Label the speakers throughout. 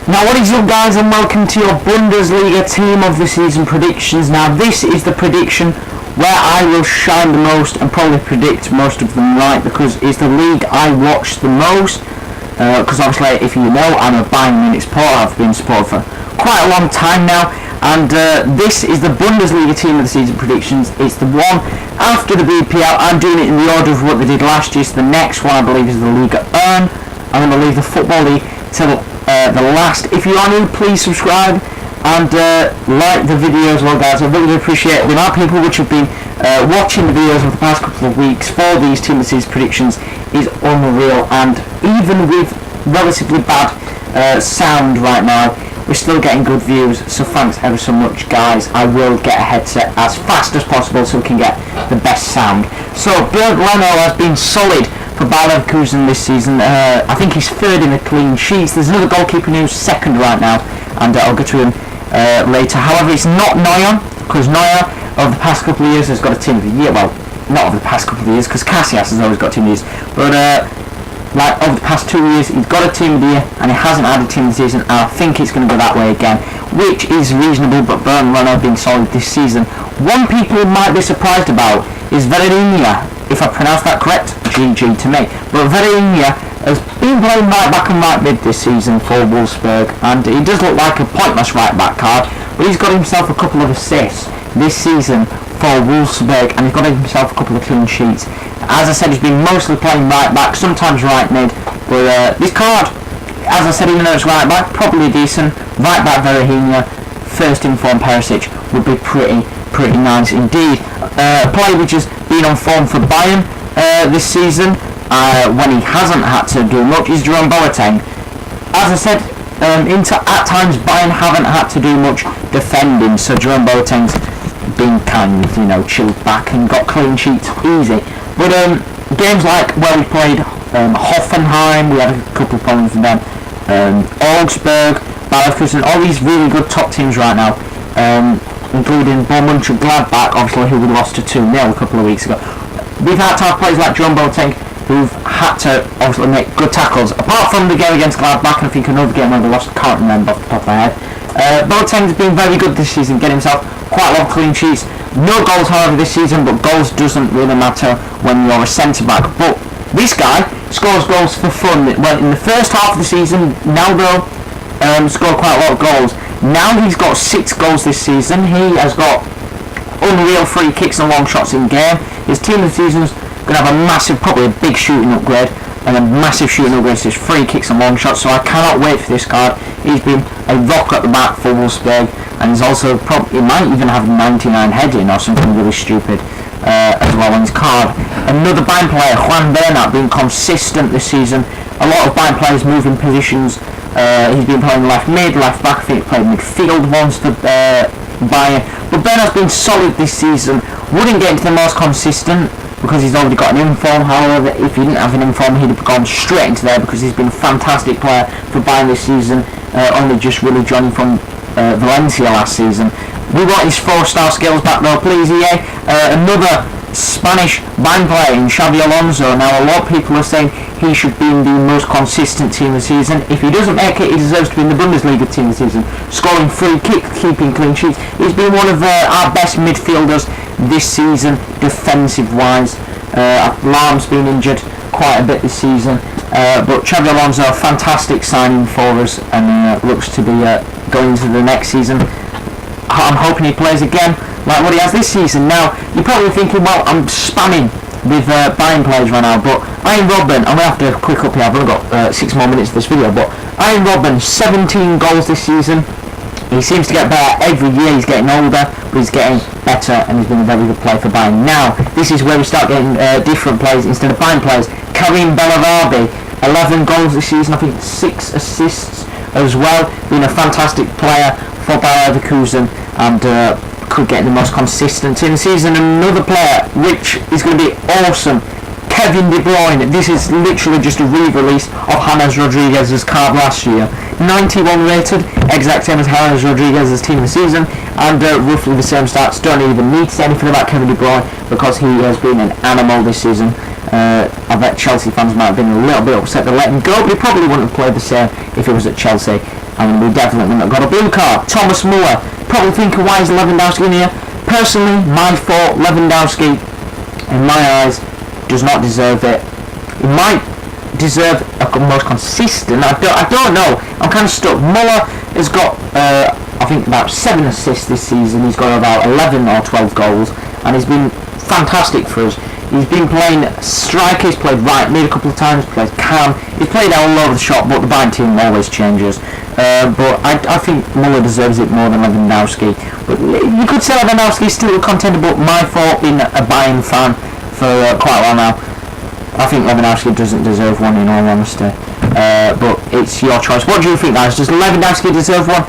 Speaker 1: Now what is up, guys, and welcome to your Bundesliga team of the season predictions. Now this is the prediction where I will shine the most and probably predict most of them right, because it's the league I watch the most. Because obviously, if you know, I'm a Bayern Munich supporter. I've been a supporter for quite a long time now, and this is the Bundesliga team of the season predictions. It's the one after the BPL. I'm doing it in the order of what they did last year. So the next one I believe is the Liga Earn. I'm going to leave the Football League till the last. If you are new, please subscribe and like the videos. Well, guys, I really appreciate the amount of people which have been watching the videos over the past couple of weeks for these team of the season predictions is unreal, and even with relatively bad sound right now, we're still getting good views, so thanks ever so much, guys. I will get a headset as fast as possible so we can get the best sound. So Bruyne has been solid for Bayer Leverkusen this season. I think he's third in the clean sheets. There's another goalkeeper who's second right now, and I'll get to him later. However, it's not Neuer, because Neuer over the past couple of years has got a team of the year. Well, not over the past couple of years, because Casillas has always got a team of the years, but like over the past 2 years he's got a team of the year and he hasn't had a team of the season, and I think it's going to go that way again, which is reasonable. But Bruyne have been solid this season. One people might be surprised about is Verreynha, if I pronounce that correct, GG to me. But Verreynha has been playing right back and right mid this season for Wolfsburg, and he does look like a pointless right back card, but he's got himself a couple of assists this season for Wolfsburg, and he's got himself a couple of clean sheets. As I said, he's been mostly playing right back, sometimes right mid, but this card, as I said, even though it's right back, probably decent. Right back Verreynha, first in form Perisic would be pretty nice indeed. A player which has been on form for Bayern this season, when he hasn't had to do much, is Jerome Boateng. As I said, at times Bayern haven't had to do much defending, so Jerome Boateng's been kind of, chilled back and got clean sheets easy. But games like where we played Hoffenheim, we had a couple of problems with them, Augsburg, Bayer Leverkusen, all these really good top teams right now, including Borussia Mönchengladbach, obviously, who we lost to 2-0 a couple of weeks ago. We've had to have players like Jerome Boateng who've had to obviously make good tackles. Apart from the game against Gladbach, and I think another game where they lost, can't remember off the top of my head. Boateng's been very good this season, getting himself quite a lot of clean sheets. No goals, however, this season, but goals doesn't really matter when you're a centre-back. But this guy scores goals for fun. Well, in the first half of the season, now though, scored quite a lot of goals. Now he's got 6 goals this season. He has got unreal free kicks and long shots in game. His team of the season's going to have a massive, probably a big shooting upgrade, and a massive shooting upgrade to his free kicks and long shots, so I cannot wait for this card. He's been a rock at the back for Wolfsburg, and he's also he might even have 99 heading or something really stupid as well on his card. Another Bayern player, Juan Bernat, being consistent this season. A lot of Bayern players moving positions. He's been playing left mid, left back. I think he played midfield once for Bayern. But Bernat's been solid this season. Wouldn't get into the most consistent because he's already got an inform. However, if he didn't have an inform, he'd have gone straight into there, because he's been a fantastic player for Bayern this season, only just really joining from Valencia last season. We want his 4-star skills back though, please, EA. Another Spanish Bayern player in Xabi Alonso. Now, a lot of people are saying he should be in the most consistent team of the season. If he doesn't make it, he deserves to be in the Bundesliga team of the season, scoring free kicks, keeping clean sheets. He's been one of our best midfielders this season, defensive-wise. Lahm's been injured quite a bit this season, but Xabi Alonso, a fantastic signing for us, and looks to be going into the next season. I'm hoping he plays again like what he has this season. Now, you're probably thinking, well, I'm spamming with Bayern players right now, but Arjen Robben, I'm going to have to quick up here, I've only got 6 more minutes of this video, but Arjen Robben, 17 goals this season. He seems to get better every year. He's getting older, but he's getting better, and he's been a very good player for Bayern. Now, this is where we start getting different players instead of Bayern players. Karim Bellarabi, 11 goals this season, I think 6 assists as well. Been a fantastic player for Bayer Leverkusen, and could get the most consistent in the season. Another player which is going to be awesome, Kevin De Bruyne. This is literally just a re-release of James Rodriguez's card last year. 91 rated, exact same as James Rodriguez's team of the season, and roughly the same stats. Don't even need to say anything about Kevin De Bruyne because he has been an animal this season. I bet Chelsea fans might have been a little bit upset to let him go, but he probably wouldn't have played the same if it was at Chelsea. and we definitely not got a blue card. Thomas Muller, probably thinking, why is Lewandowski in here? Personally, my thought, Lewandowski, in my eyes, does not deserve it. He might deserve a most consistent. I don't know. I'm kind of stuck. Muller has got, I think, about 7 assists this season. He's got about 11 or 12 goals, and he's been fantastic for us. He's been playing striker, he's played right mid a couple of times, played cam, he's played all over the shop, but the Bayern team always changes. But I think Muller deserves it more than Lewandowski. But you could say Lewandowski is still a contender, but my fault, being a Bayern fan for quite a while now, I think Lewandowski doesn't deserve one, in all honesty. But it's your choice. What do you think, guys? Does Lewandowski deserve one?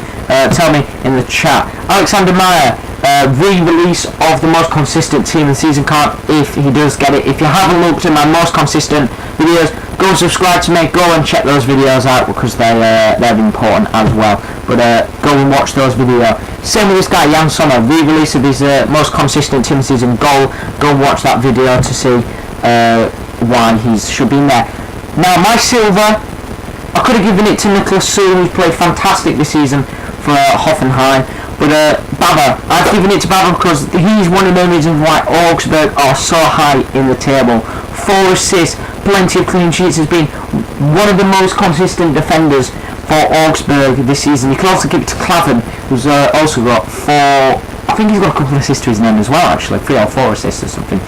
Speaker 1: Tell me in the chat. Alexander Meyer, re-release of the most consistent team in the season card, if he does get it. If you haven't looked at my most consistent videos, go and subscribe to me. Go and check those videos out, because they're important as well. But go and watch those videos. Same with this guy, Jan Sommer, re-release of his most consistent team in the season goal. Go and watch that video to see why he should be in there. Now, my silver, I could have given it to Nicholas Sue, who's played fantastic this season for Hoffenheim. But Baba, I've given it to Baba because he's one of the main reasons why Augsburg are so high in the table. 4 assists, plenty of clean sheets, has been one of the most consistent defenders for Augsburg this season. You can also give it to Klavan, who's also got 4, I think he's got a couple of assists to his name as well, actually, 3 or 4 assists or something,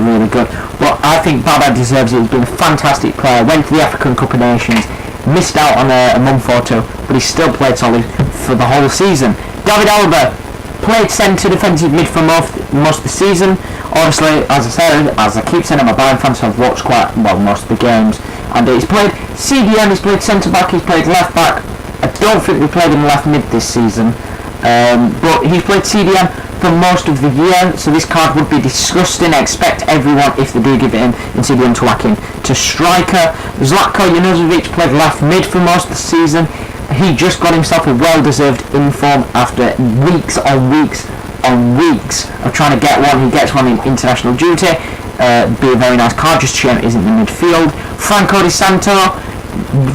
Speaker 1: really good. But I think Baba deserves it. He's been a fantastic player, went to the African Cup of Nations, missed out on a month or 2, but he still played solid for the whole season. David Alaba played centre defensive mid for most of the season. Obviously, as I said, as I keep saying, I'm a Bayern fan, so I've watched quite well most of the games. And he's played CDM, he's played centre back, he's played left back. I don't think we played him left mid this season, but he's played CDM for most of the year, so this card would be disgusting. I expect everyone, if they do give it in CDM, to whack him to striker. Zlatko Janozovic played left mid for most of the season. He just got himself a well-deserved inform after weeks on weeks on weeks of trying to get one. He gets one in international duty. Be a very nice card, just shame it isn't in the midfield. Franco Di Santo,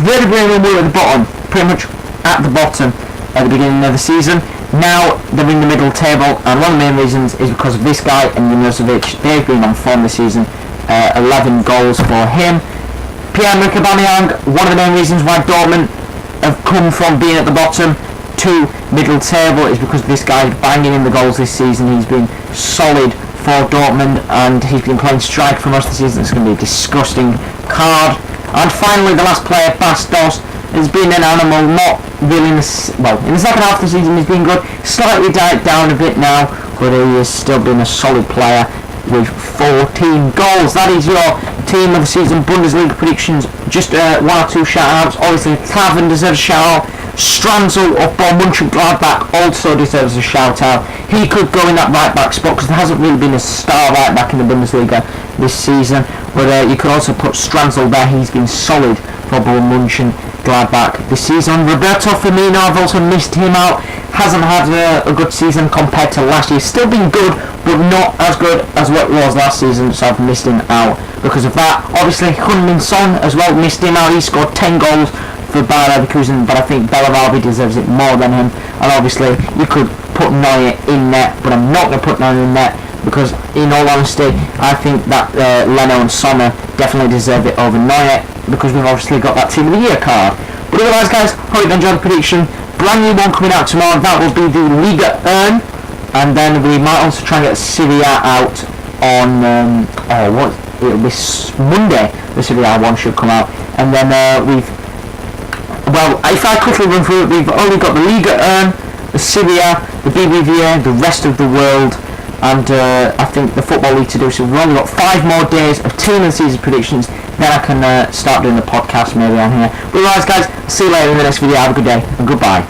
Speaker 1: very low at the bottom, pretty much at the bottom at the beginning of the season. Now they're in the middle table, and one of the main reasons is because of this guy and Janozovic. They've been on form this season. 11 goals for him. Pierre-Emerick Aubameyang, one of the main reasons why Dortmund have come from being at the bottom to middle table is because this guy's banging in the goals this season. He's been solid for Dortmund, and he's been playing strike for most of the season. It's going to be a disgusting card. And finally, the last player, Bastos, has been an animal, not really in the second half of the season he's been good, slightly died down a bit now, but he has still been a solid player with 14 goals. That is your team of the season Bundesliga predictions. Just 1 or 2 shout-outs. Obviously, Klavan deserves a shout-out. Stranzel of Mönchengladbach also deserves a shout-out. He could go in that right-back spot because there hasn't really been a star right-back in the Bundesliga this season. But you could also put Stranzel there. He's been solid for Mönchengladbach this season. Roberto Firmino, I've also missed him out. Hasn't had a good season compared to last year. Still been good, but not as good as what it was last season, so I've missed him out because of that. Obviously, Heung-min Son as well, missed him out. He scored 10 goals for Bayer Leverkusen, but I think Belarabi deserves it more than him. And obviously, you could put Neuer in net, but I'm not going to put Neuer in net because, in all honesty, I think that Leno and Sommer definitely deserve it over Neuer because we've obviously got that Team of the Year card. But otherwise, guys, hope you enjoyed the prediction. Brand new one coming out tomorrow. That will be the Liga ERN, and then we might also try and get Serie A out on it'll be Monday. The Serie A one should come out, and then if I quickly run through it, we've only got the Liga ERN, the Serie A, the BBVA, the rest of the world, and I think the Football League to do. So we've only got 5 more days of team and season predictions. Then I can start doing the podcast maybe on here. But otherwise, guys, see you later in the next video. Have a good day and goodbye.